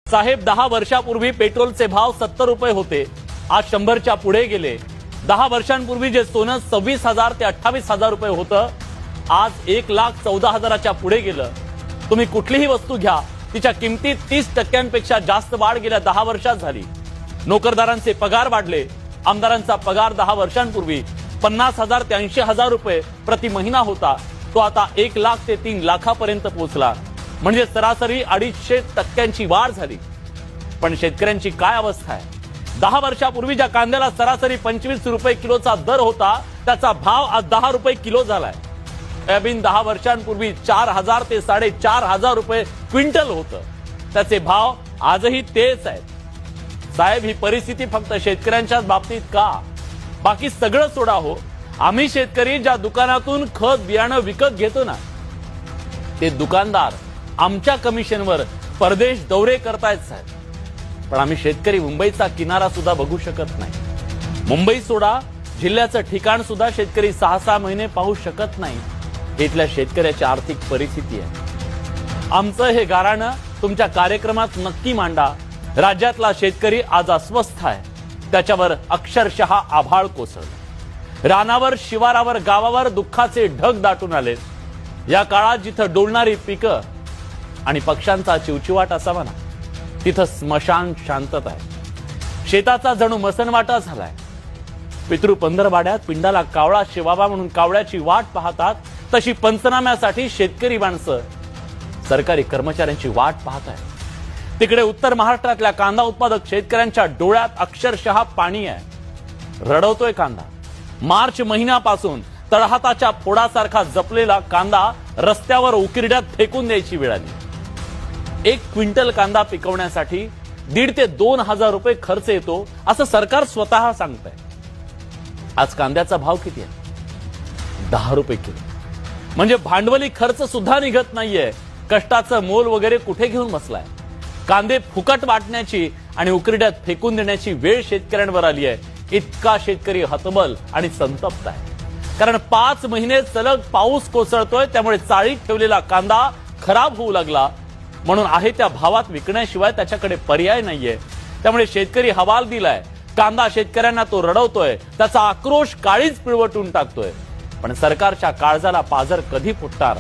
साहेब 10 वर्षापूर्वी पेट्रोलचे भाव 70 रुपये होते, आज 100च्या पुढे गेले। 10 वर्षांपूर्वी जे सोनं 26,000 ते 28,000 रुपये होतं, आज 1,14,000च्या पुढे गेलं। तुम्ही कुठलीही वस्तू घ्या, तिच्या किमतीत 30% जास्त वाढ गेल्या 10 वर्षात झाली। नोकरदारांचे पगार वाढले। आमदारांचा पगार 10 वर्षांपूर्वी 50,000 ते 80,000 रुपये प्रति महिना होता, तो आता 1 लाख ते 3 लाखापर्यंत पोहोचला। म्हणजे सरासरी 250% वाढ झाली। पण शेतकऱ्यांची काय अवस्था आहे? 10 वर्षापूर्वी ज्या कांद्याला सरासरी 25 रुपये किलोचा दर होता, त्याचा भाव आज 10 रुपये किलो झालाय। सोयाबीन 10 वर्षांपूर्वी 4,000 ते 4,500 रुपये क्विंटल होतं, त्याचे भाव आजही तेच आहेत। साहेब, ही परिस्थिती फक्त शेतकऱ्यांच्याच बाबतीत का? बाकी सगळं सोडा हो, आम्ही शेतकरी ज्या दुकानातून खत बियाणं विकत घेतो ना, ते दुकानदार आमच्या कमिशनवर परदेश दौरे करतायत साहेब। पण आम्ही शेतकरी मुंबईचा किनारा सुद्धा बघू शकत नाही। मुंबई सोडा, जिल्ह्याचं ठिकाण सुद्धा शेतकरी 6-6 महिने पाहू शकत नाही। इथल्या शेतकऱ्याची आर्थिक परिस्थिती आहे। आमचं हे गाऱ्हाणं तुमच्या कार्यक्रमात नक्की मांडा। राज्यातला शेतकरी आज अस्वस्थ आहे, त्याच्यावर अक्षरशः आभाळ कोसळलं। रानावर, शिवारावर, गावावर दुःखाचे ढग दाटून आले। या काळात जिथं डोलणारी पिकं आणि पक्ष्यांचा चिवचिवाट असावा ना, तिथं स्मशान शांतता आहे। शेताचा जणू मसनवाटा झालाय। पितृ पंधरवाड्यात पिंडाला कावळा शिवावा म्हणून कावळ्याची वाट पाहतात, तशी पंचनाम्यासाठी शेतकरी माणसं सरकारी कर्मचाऱ्यांची वाट पाहत आहेत। तिकडे उत्तर महाराष्ट्रातल्या कांदा उत्पादक शेतकऱ्यांच्या डोळ्यात अक्षरशः पाणी आहे। रडवतोय कांदा। मार्च महिन्यापासून तळहाताच्या फोडासारखा जपलेला कांदा रस्त्यावर उकिरड्यात फेकून द्यायची वेळ आली। 1 क्विंटल कांदा पिकवण्यासाठी 1,500 ते 2,000 रुपये खर्च येतो, असं सरकार स्वतः सांगतंय। आज कांद्याचा भाव किती आहे? 10 रुपये किलो। म्हणजे भांडवली खर्च सुद्धा निघत नाहीये। कष्टाचं मोल वगैरे कुठे घेऊन बसलाय? कांदे फुकट वाटण्याची आणि उकिरड्यात फेकून देण्याची वेळ शेतकऱ्यांवर आली आहे। इतका शेतकरी हतबल आणि संतप्त आहे, कारण 5 महिने सलग पाऊस कोसळतोय, त्यामुळे चाळीत ठेवलेला कांदा खराब होऊ लागला। म्हणून आहे त्या भावात विकण्याशिवाय त्याच्याकडे पर्याय नाहीये। त्यामुळे शेतकरी हवाल दिलाय। कांदा शेतकऱ्यांना तो रडवतोय, त्याचा आक्रोश काळीच पिळवटून टाकतोय। पण सरकारच्या काळजाला पाझर कधी फुटणार